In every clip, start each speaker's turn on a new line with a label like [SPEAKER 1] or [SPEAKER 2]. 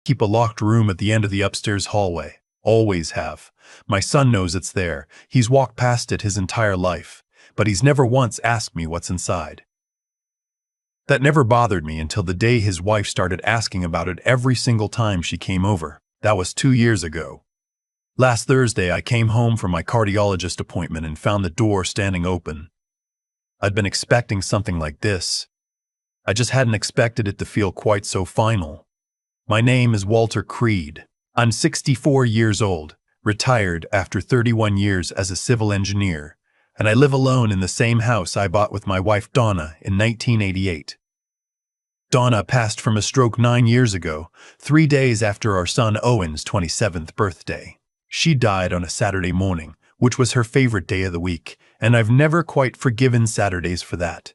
[SPEAKER 1] Keep a locked room at the end of the upstairs hallway. Always have. My son knows it's there. He's walked past it his entire life, but he's never once asked me what's inside. That never bothered me until the day his wife started asking about it every single time she came over. That was 2 years ago. Last Thursday, I came home from my cardiologist appointment and found the door standing open. I'd been expecting something like this. I just hadn't expected it to feel quite so final. My name is Walter Creed. I'm 64 years old, retired after 31 years as a civil engineer, and I live alone in the same house I bought with my wife Donna in 1988. Donna passed from a stroke 9 years ago, 3 days after our son Owen's 27th birthday. She died on a Saturday morning, which was her favorite day of the week, and I've never quite forgiven Saturdays for that.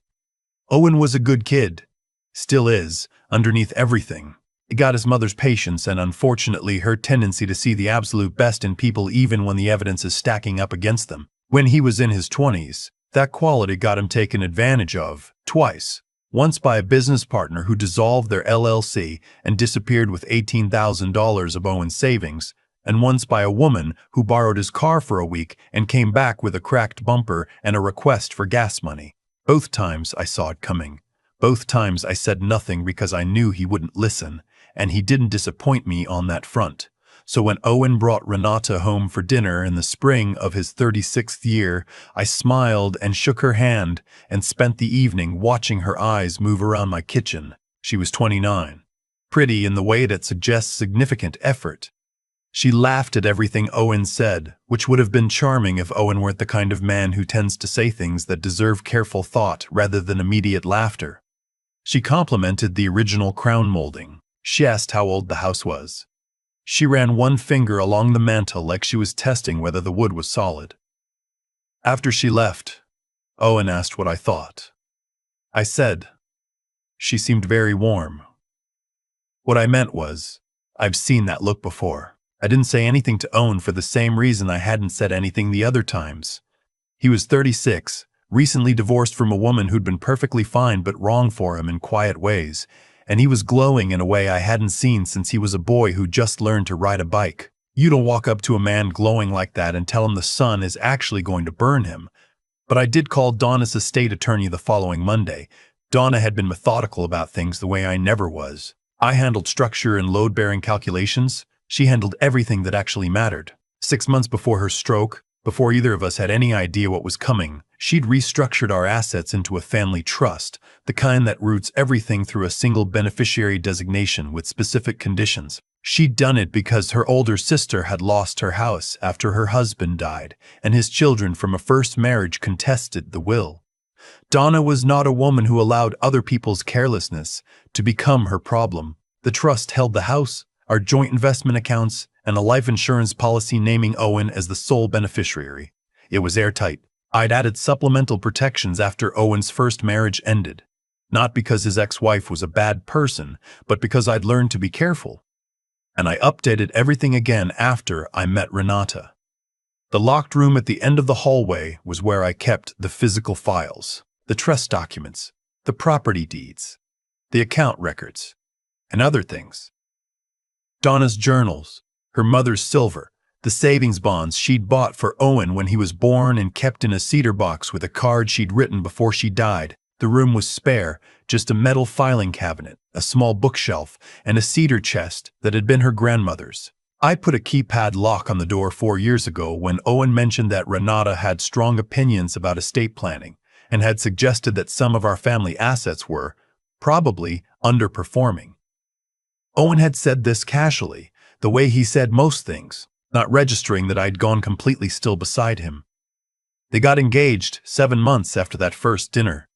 [SPEAKER 1] Owen was a good kid. Still is, underneath everything. He got his mother's patience and, unfortunately, her tendency to see the absolute best in people even when the evidence is stacking up against them. When he was in his 20s, that quality got him taken advantage of, twice. Once by a business partner who dissolved their LLC and disappeared with $18,000 of Owen's savings, and once by a woman who borrowed his car for a week and came back with a cracked bumper and a request for gas money. Both times I saw it coming. Both times I said nothing because I knew he wouldn't listen, and he didn't disappoint me on that front. So when Owen brought Renata home for dinner in the spring of his 36th year, I smiled and shook her hand and spent the evening watching her eyes move around my kitchen. She was 29. Pretty in the way that suggests significant effort. She laughed at everything Owen said, which would have been charming if Owen weren't the kind of man who tends to say things that deserve careful thought rather than immediate laughter. She complimented the original crown molding. She asked how old the house was. She ran one finger along the mantel like she was testing whether the wood was solid. After she left, Owen asked what I thought. I said, "She seemed very warm." What I meant was, I've seen that look before. I didn't say anything to Owen for the same reason I hadn't said anything the other times. He was 36, recently divorced from a woman who'd been perfectly fine but wrong for him in quiet ways, and he was glowing in a way I hadn't seen since he was a boy who just learned to ride a bike. You don't walk up to a man glowing like that and tell him the sun is actually going to burn him. But I did call Donna's estate attorney the following Monday. Donna had been methodical about things the way I never was. I handled structure and load-bearing calculations. She handled everything that actually mattered. 6 months before her stroke, before either of us had any idea what was coming, she'd restructured our assets into a family trust, the kind that routes everything through a single beneficiary designation with specific conditions. She'd done it because her older sister had lost her house after her husband died, and his children from a first marriage contested the will. Donna was not a woman who allowed other people's carelessness to become her problem. The trust held the house, our joint investment accounts, and a life insurance policy naming Owen as the sole beneficiary. It was airtight. I'd added supplemental protections after Owen's first marriage ended. Not because his ex-wife was a bad person, but because I'd learned to be careful. And I updated everything again after I met Renata. The locked room at the end of the hallway was where I kept the physical files, the trust documents, the property deeds, the account records, and other things. Donna's journals, her mother's silver, the savings bonds she'd bought for Owen when he was born and kept in a cedar box with a card she'd written before she died. The room was spare, just a metal filing cabinet, a small bookshelf, and a cedar chest that had been her grandmother's. I put a keypad lock on the door 4 years ago when Owen mentioned that Renata had strong opinions about estate planning and had suggested that some of our family assets were, probably, underperforming. Owen had said this casually, the way he said most things, not registering that I'd gone completely still beside him. They got engaged 7 months after that first dinner.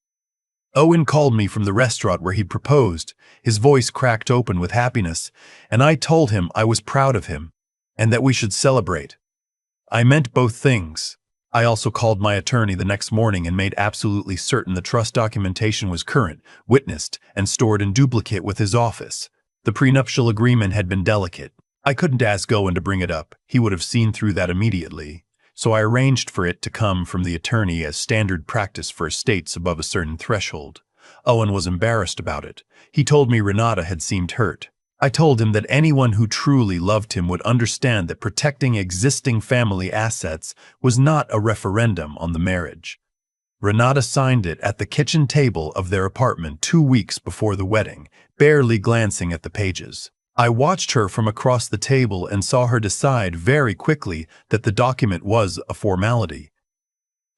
[SPEAKER 1] Owen called me from the restaurant where he'd proposed, his voice cracked open with happiness, and I told him I was proud of him and that we should celebrate. I meant both things. I also called my attorney the next morning and made absolutely certain the trust documentation was current, witnessed, and stored in duplicate with his office. The prenuptial agreement had been delicate. I couldn't ask Owen to bring it up. He would have seen through that immediately. So I arranged for it to come from the attorney as standard practice for estates above a certain threshold. Owen was embarrassed about it. He told me Renata had seemed hurt. I told him that anyone who truly loved him would understand that protecting existing family assets was not a referendum on the marriage. Renata signed it at the kitchen table of their apartment 2 weeks before the wedding, barely glancing at the pages. I watched her from across the table and saw her decide very quickly that the document was a formality,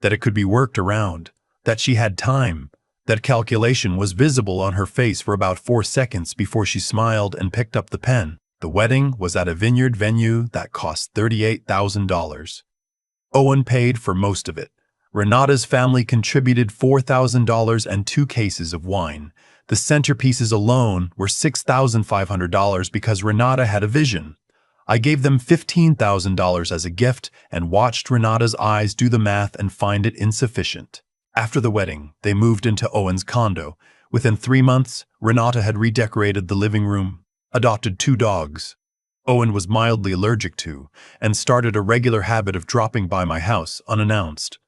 [SPEAKER 1] that it could be worked around, that she had time. That calculation was visible on her face for about 4 seconds before she smiled and picked up the pen. The wedding was at a vineyard venue that cost $38,000. Owen paid for most of it. Renata's family contributed $4,000 and 2 cases of wine. The centerpieces alone were $6,500 because Renata had a vision. I gave them $15,000 as a gift and watched Renata's eyes do the math and find it insufficient. After the wedding, they moved into Owen's condo. Within 3 months, Renata had redecorated the living room, adopted 2 dogs Owen was mildly allergic to, and started a regular habit of dropping by my house unannounced.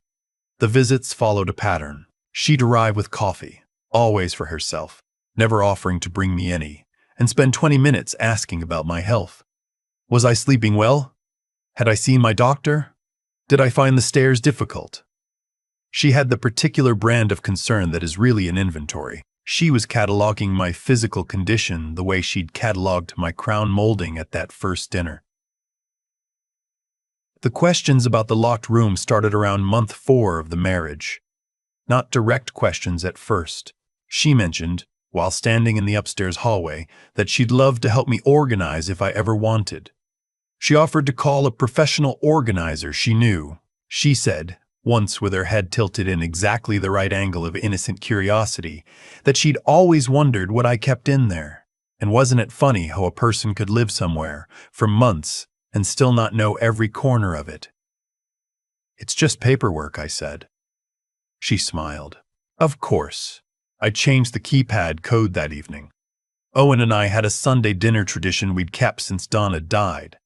[SPEAKER 1] The visits followed a pattern. She'd arrive with coffee, always for herself, never offering to bring me any, and spend 20 minutes asking about my health. Was I sleeping well? Had I seen my doctor? Did I find the stairs difficult? She had the particular brand of concern that is really an inventory. She was cataloging my physical condition the way she'd cataloged my crown molding at that first dinner. The questions about the locked room started around month 4 of the marriage. Not direct questions at first. She mentioned, while standing in the upstairs hallway, that she'd love to help me organize if I ever wanted. She offered to call a professional organizer she knew. She said, once with her head tilted in exactly the right angle of innocent curiosity, that she'd always wondered what I kept in there. And wasn't it funny how a person could live somewhere for months and still not know every corner of it? It's just paperwork, I said. She smiled. Of course. I changed the keypad code that evening. Owen and I had a Sunday dinner tradition we'd kept since Donna died.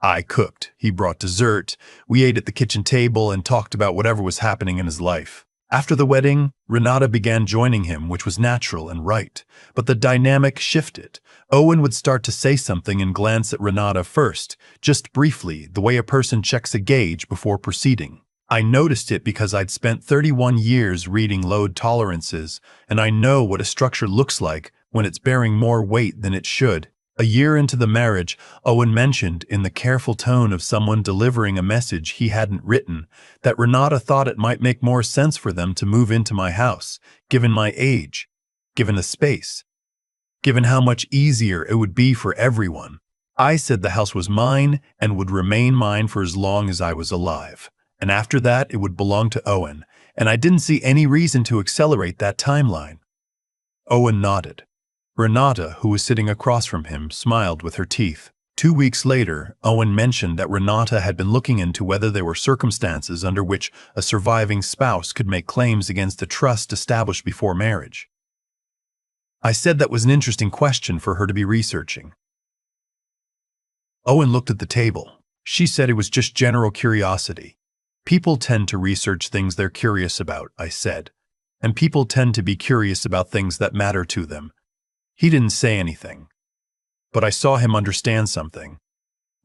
[SPEAKER 1] I cooked, he brought dessert, we ate at the kitchen table and talked about whatever was happening in his life. After the wedding, Renata began joining him, which was natural and right. But the dynamic shifted. Owen would start to say something and glance at Renata first, just briefly, the way a person checks a gauge before proceeding. I noticed it because I'd spent 31 years reading load tolerances, and I know what a structure looks like when it's bearing more weight than it should. A year into the marriage, Owen mentioned, in the careful tone of someone delivering a message he hadn't written, that Renata thought it might make more sense for them to move into my house, given my age, given the space, given how much easier it would be for everyone. I said the house was mine and would remain mine for as long as I was alive, and after that it would belong to Owen, and I didn't see any reason to accelerate that timeline. Owen nodded. Renata, who was sitting across from him, smiled with her teeth. 2 weeks later, Owen mentioned that Renata had been looking into whether there were circumstances under which a surviving spouse could make claims against a trust established before marriage. I said that was an interesting question for her to be researching. Owen looked at the table. She said it was just general curiosity. People tend to research things they're curious about, I said, and people tend to be curious about things that matter to them. He didn't say anything, but I saw him understand something.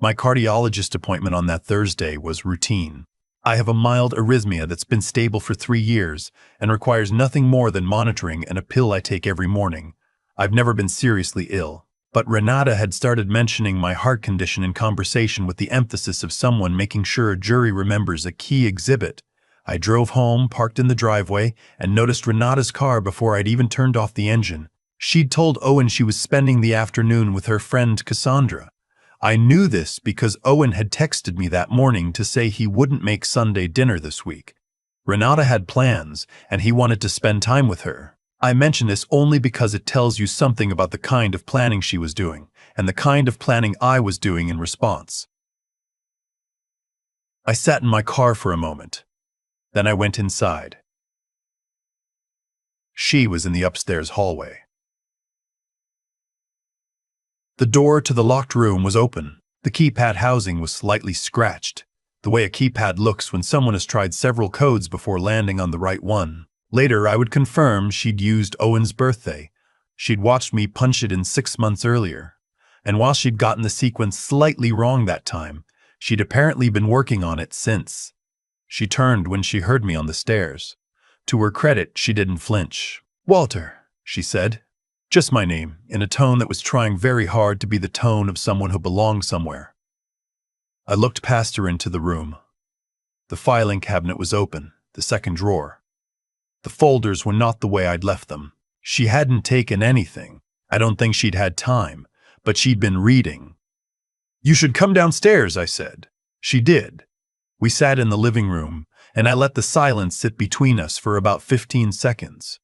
[SPEAKER 1] My cardiologist appointment on that Thursday was routine. I have a mild arrhythmia that's been stable for 3 years and requires nothing more than monitoring and a pill I take every morning. I've never been seriously ill, but Renata had started mentioning my heart condition in conversation with the emphasis of someone making sure a jury remembers a key exhibit. I drove home, parked in the driveway, and noticed Renata's car before I'd even turned off the engine. She'd told Owen she was spending the afternoon with her friend Cassandra. I knew this because Owen had texted me that morning to say he wouldn't make Sunday dinner this week. Renata had plans, and he wanted to spend time with her. I mention this only because it tells you something about the kind of planning she was doing, and the kind of planning I was doing in response. I sat in my car for a moment. Then I went inside. She was in the upstairs hallway. The door to the locked room was open. The keypad housing was slightly scratched, the way a keypad looks when someone has tried several codes before landing on the right one. Later, I would confirm she'd used Owen's birthday. She'd watched me punch it in 6 months earlier. And while she'd gotten the sequence slightly wrong that time, she'd apparently been working on it since. She turned when she heard me on the stairs. To her credit, she didn't flinch. "Walter," she said. Just my name, in a tone that was trying very hard to be the tone of someone who belonged somewhere. I looked past her into the room. The filing cabinet was open, the second drawer. The folders were not the way I'd left them. She hadn't taken anything. I don't think she'd had time, but she'd been reading. "You should come downstairs," I said. She did. We sat in the living room, and I let the silence sit between us for about 15 seconds,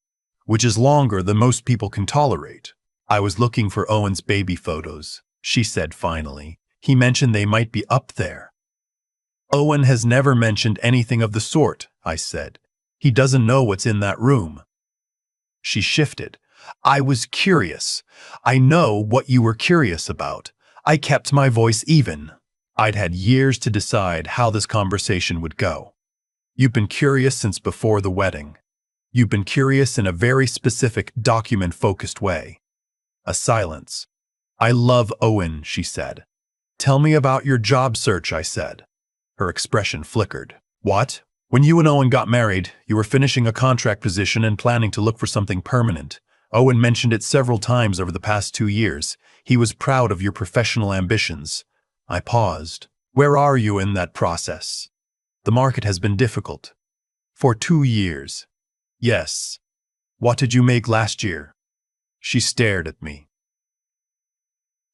[SPEAKER 1] which is longer than most people can tolerate. "I was looking for Owen's baby photos," she said finally. "He mentioned they might be up there." "Owen has never mentioned anything of the sort," I said. "He doesn't know what's in that room." She shifted. "I was curious. I know what you were curious about." I kept my voice even. I'd had years to decide how this conversation would go. "You've been curious since before the wedding. You've been curious in a very specific, document-focused way." A silence. "I love Owen," she said. "Tell me about your job search," I said. Her expression flickered. "What? When you and Owen got married, you were finishing a contract position and planning to look for something permanent. Owen mentioned it several times over the past 2 years. He was proud of your professional ambitions." I paused. "Where are you in that process?" "The market has been difficult." "For 2 years?" "Yes." "What did you make last year?" She stared at me.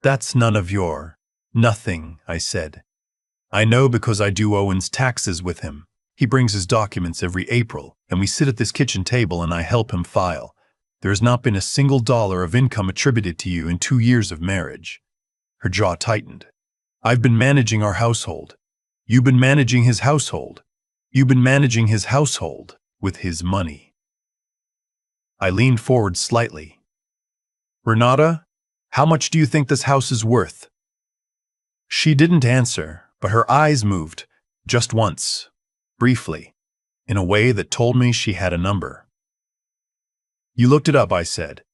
[SPEAKER 1] "That's none of your—" "Nothing," I said. "I know because I do Owen's taxes with him. He brings his documents every April, and we sit at this kitchen table and I help him file. There has not been a single dollar of income attributed to you in 2 years of marriage." Her jaw tightened. "I've been managing our household." "You've been managing his household." "You've been managing his household with his money." I leaned forward slightly. "Renata, how much do you think this house is worth?" She didn't answer, but her eyes moved, just once, briefly, in a way that told me she had a number. "You looked it up," I said.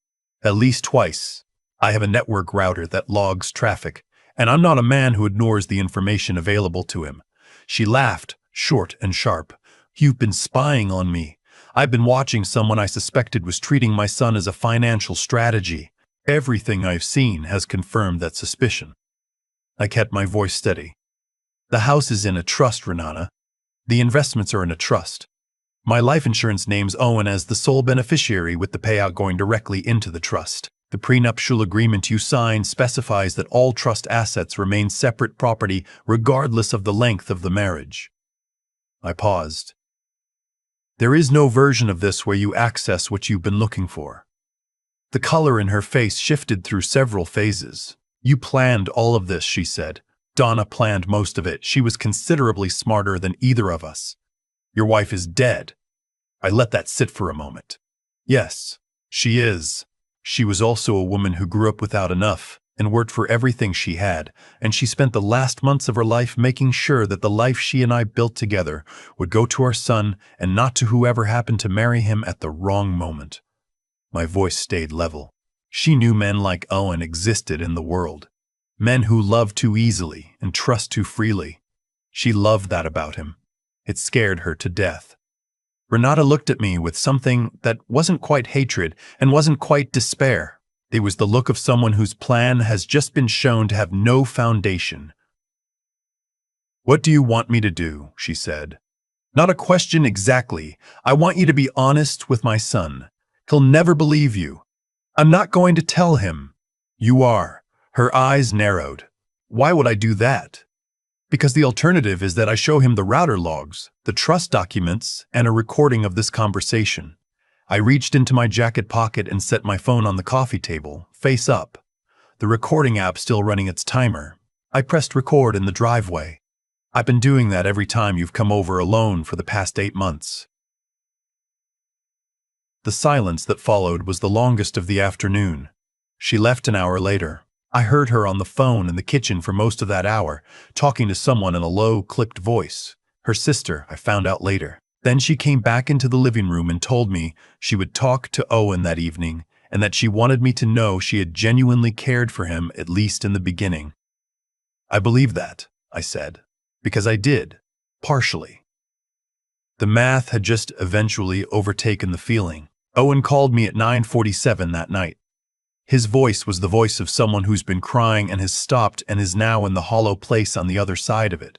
[SPEAKER 1] "At least twice. I have a network router that logs traffic, and I'm not a man who ignores the information available to him." She laughed, short and sharp. "You've been spying on me. I've been watching someone I suspected was treating my son as a financial strategy. Everything I've seen has confirmed that suspicion." I kept my voice steady. "The house is in a trust, Renata. The investments are in a trust. My life insurance names Owen as the sole beneficiary, with the payout going directly into the trust. The prenuptial agreement you signed specifies that all trust assets remain separate property regardless of the length of the marriage." I paused. "There is no version of this where you access what you've been looking for." The color in her face shifted through several phases. "You planned all of this," she said. "Donna planned most of it. She was considerably smarter than either of us. Your wife is dead." I let that sit for a moment. "Yes, she is. She was also a woman who grew up without enough and worked for everything she had, and she spent the last months of her life making sure that the life she and I built together would go to our son and not to whoever happened to marry him at the wrong moment." My voice stayed level. She knew men like Owen existed in the world. Men who love too easily and trust too freely. She loved that about him. It scared her to death. Renata looked at me with something that wasn't quite hatred and wasn't quite despair. It was the look of someone whose plan has just been shown to have no foundation. "What do you want me to do?" she said. "Not a question exactly. I want you to be honest with my son. He'll never believe you." "I'm not going to tell him." "You are." Her eyes narrowed. "Why would I do that?" "Because the alternative is that I show him the router logs, the trust documents, and a recording of this conversation." I reached into my jacket pocket and set my phone on the coffee table, face up. The recording app still running its timer. I pressed record in the driveway. "I've been doing that every time you've come over alone for the past 8 months." The silence that followed was the longest of the afternoon. She left an hour later. I heard her on the phone in the kitchen for most of that hour, talking to someone in a low, clipped voice. Her sister, I found out later. Then she came back into the living room and told me she would talk to Owen that evening and that she wanted me to know she had genuinely cared for him, at least in the beginning. I believe that, I said, because I did, partially. The math had just eventually overtaken the feeling. Owen called me at 9:47 that night. His voice was the voice of someone who's been crying and has stopped and is now in the hollow place on the other side of it.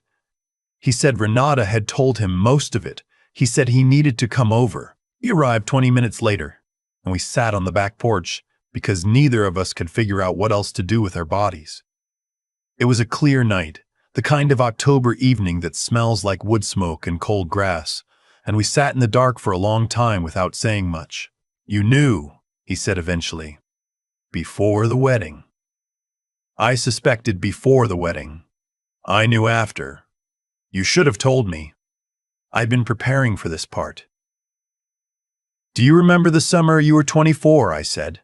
[SPEAKER 1] He said Renata had told him most of it. He said he needed to come over. He arrived 20 minutes later, and we sat on the back porch because neither of us could figure out what else to do with our bodies. It was a clear night, the kind of October evening that smells like wood smoke and cold grass, and we sat in the dark for a long time without saying much. "You knew," he said eventually, "before the wedding." I suspected before the wedding. I knew after. You should have told me. I'd been preparing for this part. "Do you remember the summer you were 24, I said,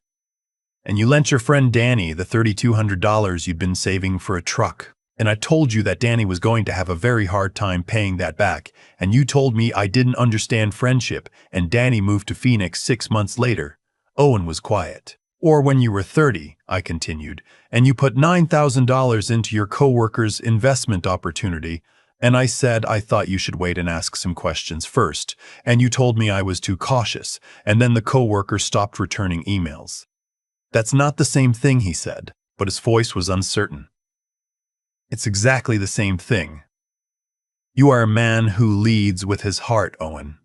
[SPEAKER 1] and you lent your friend Danny the $3,200 you'd been saving for a truck? And I told you that Danny was going to have a very hard time paying that back, and you told me I didn't understand friendship, and Danny moved to Phoenix 6 months later." Owen was quiet. "Or when you were 30, I continued, and you put $9,000 into your coworker's investment opportunity, and I said I thought you should wait and ask some questions first, and you told me I was too cautious, and then the coworker stopped returning emails." "That's not the same thing," he said, but his voice was uncertain. "It's exactly the same thing. You are a man who leads with his heart, Owen.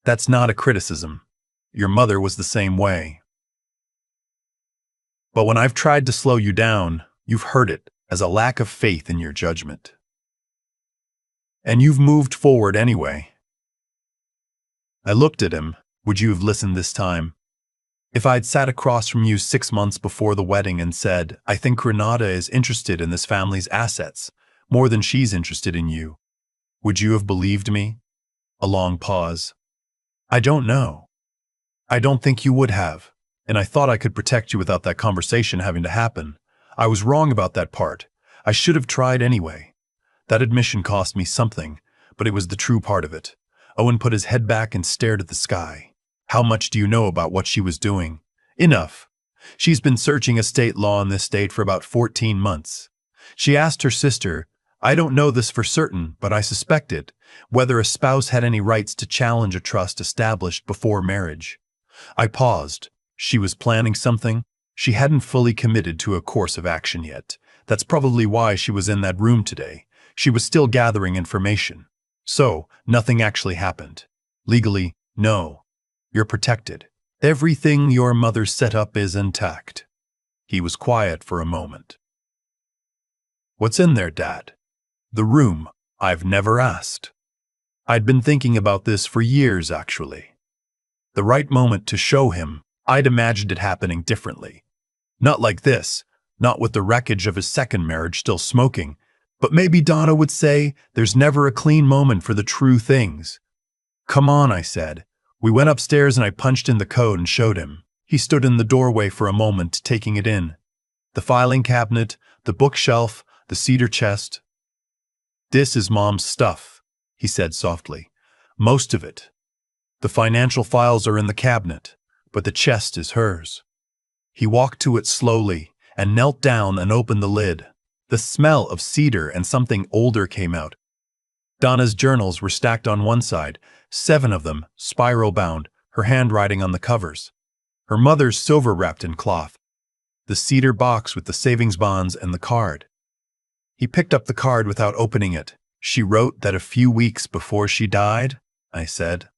[SPEAKER 1] That's not a criticism. Your mother was the same way. But when I've tried to slow you down, you've heard it as a lack of faith in your judgment. And you've moved forward anyway." I looked at him. "Would you have listened this time? If I'd sat across from you 6 months before the wedding and said, 'I think Renata is interested in this family's assets more than she's interested in you,' would you have believed me?" A long pause. "I don't know. I don't think you would have, and I thought I could protect you without that conversation having to happen. I was wrong about that part. I should have tried anyway. That admission cost me something, but it was the true part of it." Owen put his head back and stared at the sky. "How much do you know about what she was doing?" "Enough. She's been searching estate law in this state for about 14 months. She asked her sister, I don't know this for certain, but I suspect it, whether a spouse had any rights to challenge a trust established before marriage." I paused. She was planning something? She hadn't fully committed to a course of action yet. That's probably why she was in that room today. She was still gathering information. "So, nothing actually happened. Legally, no. You're protected. Everything your mother set up is intact." He was quiet for a moment. "What's in there, Dad?" "The room. I've never asked. I'd been thinking about this for years, actually. The right moment to show him, I'd imagined it happening differently. Not like this, not with the wreckage of his second marriage still smoking, but maybe Donna would say, there's never a clean moment for the true things." "Come on," I said. We went upstairs and I punched in the code and showed him. He stood in the doorway for a moment, taking it in. The filing cabinet, the bookshelf, the cedar chest. "This is Mom's stuff," he said softly. "Most of it. The financial files are in the cabinet, but the chest is hers." He walked to it slowly and knelt down and opened the lid. The smell of cedar and something older came out. Donna's journals were stacked on one side, 7 of them, spiral-bound, her handwriting on the covers. Her mother's silver-wrapped in cloth. The cedar box with the savings bonds and the card. He picked up the card without opening it. "She wrote that a few weeks before she died?" I said.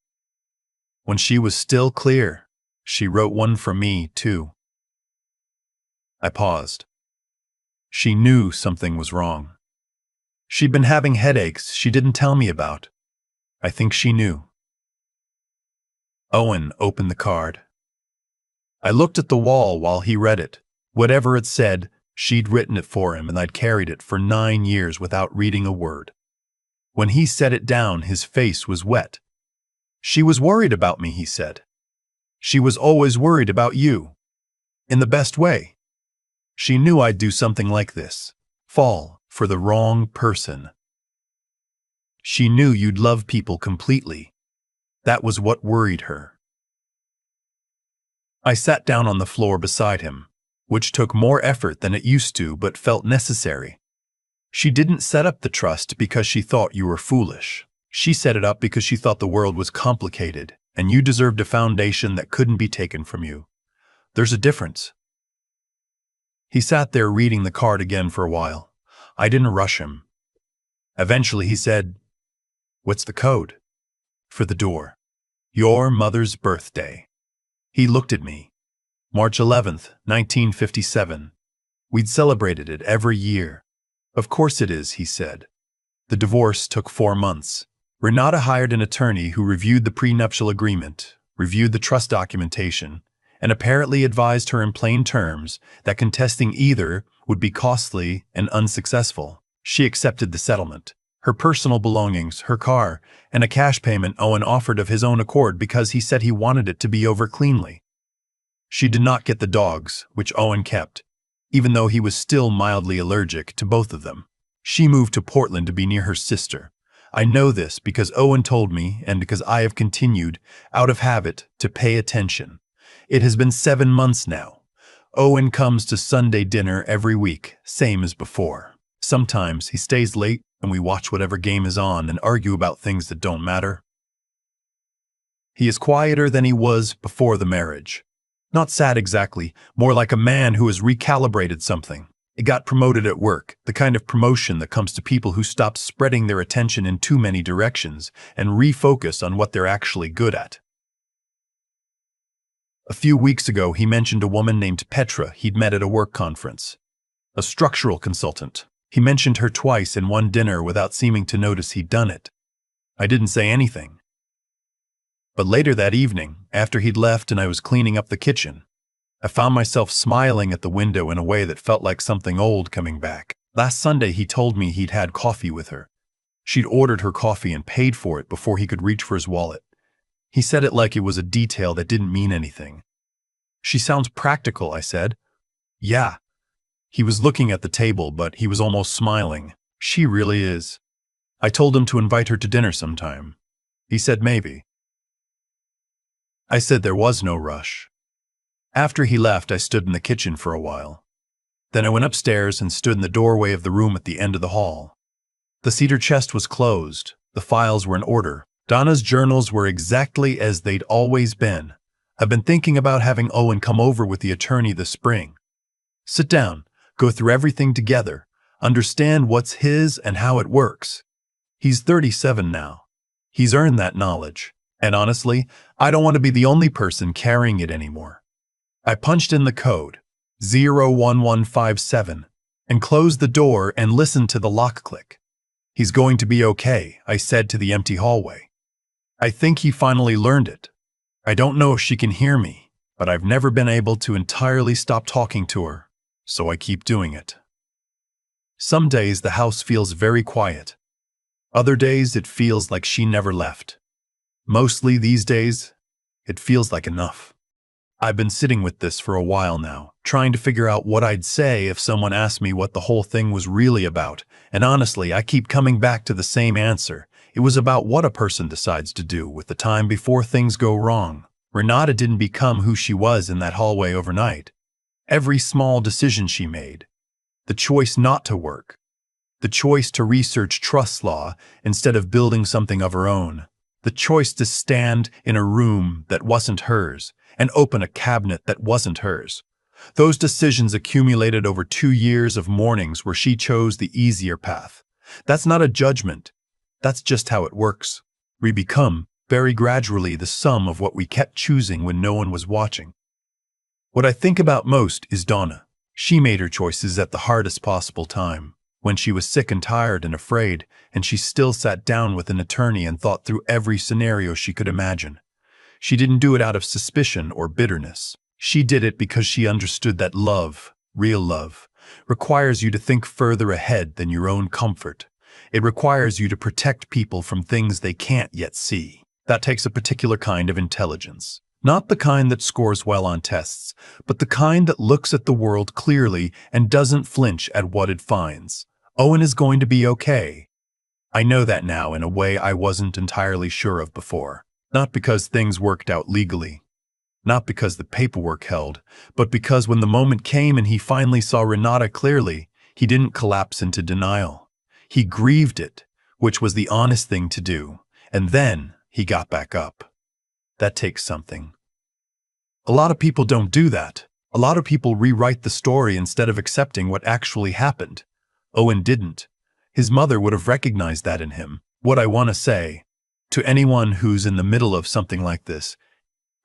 [SPEAKER 1] "When she was still clear. She wrote one for me, too." I paused. She knew something was wrong. She'd been having headaches she didn't tell me about. I think she knew. Owen opened the card. I looked at the wall while he read it. Whatever it said, she'd written it for him and I'd carried it for 9 years without reading a word. When he set it down, his face was wet. "She was worried about me," he said. "She was always worried about you. In the best way. She knew I'd do something like this. Fall for the wrong person. She knew you'd love people completely. That was what worried her." I sat down on the floor beside him, which took more effort than it used to but felt necessary. She didn't set up the trust because she thought you were foolish. She set it up because she thought the world was complicated, and you deserved a foundation that couldn't be taken from you. There's a difference. He sat there reading the card again for a while. I didn't rush him. Eventually he said, "What's the code?" "For the door." "Your mother's birthday." He looked at me. March 11th, 1957. We'd celebrated it every year. "Of course it is," he said. The divorce took 4 months. Renata hired an attorney who reviewed the prenuptial agreement, reviewed the trust documentation, and apparently advised her in plain terms that contesting either would be costly and unsuccessful. She accepted the settlement. Her personal belongings, her car, and a cash payment Owen offered of his own accord because he said he wanted it to be over cleanly. She did not get the dogs, which Owen kept, even though he was still mildly allergic to both of them. She moved to Portland to be near her sister. I know this because Owen told me and because I have continued, out of habit, to pay attention. It has been 7 months now. Owen comes to Sunday dinner every week, same as before. Sometimes he stays late and we watch whatever game is on and argue about things that don't matter. He is quieter than he was before the marriage. Not sad exactly, more like a man who has recalibrated something. It got promoted at work, the kind of promotion that comes to people who stop spreading their attention in too many directions and refocus on what they're actually good at. A few weeks ago, he mentioned a woman named Petra he'd met at a work conference. A structural consultant. He mentioned her twice in one dinner without seeming to notice he'd done it. I didn't say anything. But later that evening, after he'd left and I was cleaning up the kitchen, I found myself smiling at the window in a way that felt like something old coming back. Last Sunday, he told me he'd had coffee with her. She'd ordered her coffee and paid for it before he could reach for his wallet. He said it like it was a detail that didn't mean anything. "She sounds practical," I said. "Yeah." He was looking at the table, but he was almost smiling. "She really is." I told him to invite her to dinner sometime. He said maybe. I said there was no rush. After he left, I stood in the kitchen for a while. Then I went upstairs and stood in the doorway of the room at the end of the hall. The cedar chest was closed. The files were in order. Donna's journals were exactly as they'd always been. I've been thinking about having Owen come over with the attorney this spring. Sit down, go through everything together, understand what's his and how it works. He's 37 now. He's earned that knowledge. And honestly, I don't want to be the only person carrying it anymore. I punched in the code, 01157, and closed the door and listened to the lock click. "He's going to be okay," I said to the empty hallway. I think he finally learned it. I don't know if she can hear me, but I've never been able to entirely stop talking to her, so I keep doing it. Some days the house feels very quiet. Other days it feels like she never left. Mostly these days, it feels like enough. I've been sitting with this for a while now, trying to figure out what I'd say if someone asked me what the whole thing was really about, and honestly, I keep coming back to the same answer. It was about what a person decides to do with the time before things go wrong. Renata didn't become who she was in that hallway overnight. Every small decision she made, the choice not to work, the choice to research trust law instead of building something of her own, the choice to stand in a room that wasn't hers, and open a cabinet that wasn't hers. Those decisions accumulated over 2 years of mornings where she chose the easier path. That's not a judgment. That's just how it works. We become, very gradually, the sum of what we kept choosing when no one was watching. What I think about most is Donna. She made her choices at the hardest possible time, when she was sick and tired and afraid, and she still sat down with an attorney and thought through every scenario she could imagine. She didn't do it out of suspicion or bitterness. She did it because she understood that love, real love, requires you to think further ahead than your own comfort. It requires you to protect people from things they can't yet see. That takes a particular kind of intelligence. Not the kind that scores well on tests, but the kind that looks at the world clearly and doesn't flinch at what it finds. Owen is going to be okay. I know that now in a way I wasn't entirely sure of before. Not because things worked out legally. Not because the paperwork held, but because when the moment came and he finally saw Renata clearly, he didn't collapse into denial. He grieved it, which was the honest thing to do, and then he got back up. That takes something. A lot of people don't do that. A lot of people rewrite the story instead of accepting what actually happened. Owen didn't. His mother would have recognized that in him. What I want to say, to anyone who's in the middle of something like this,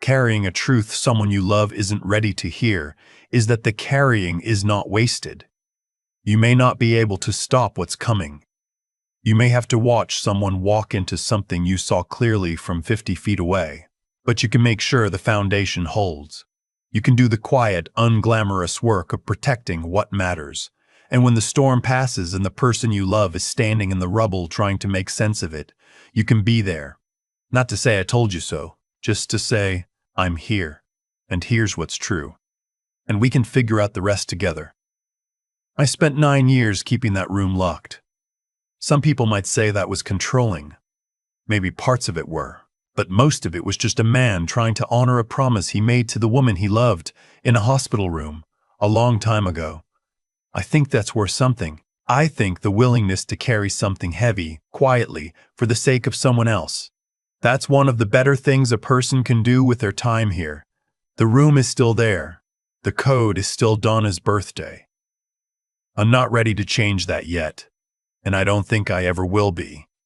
[SPEAKER 1] carrying a truth someone you love isn't ready to hear, is that the carrying is not wasted. You may not be able to stop what's coming. You may have to watch someone walk into something you saw clearly from 50 feet away, but you can make sure the foundation holds. You can do the quiet, unglamorous work of protecting what matters. And when the storm passes and the person you love is standing in the rubble trying to make sense of it, you can be there. Not to say I told you so, just to say, I'm here, and here's what's true. And we can figure out the rest together. I spent 9 years keeping that room locked. Some people might say that was controlling. Maybe parts of it were, but most of it was just a man trying to honor a promise he made to the woman he loved in a hospital room a long time ago. I think that's worth something. I think the willingness to carry something heavy, quietly, for the sake of someone else. That's one of the better things a person can do with their time here. The room is still there. The code is still Donna's birthday. I'm not ready to change that yet, and I don't think I ever will be.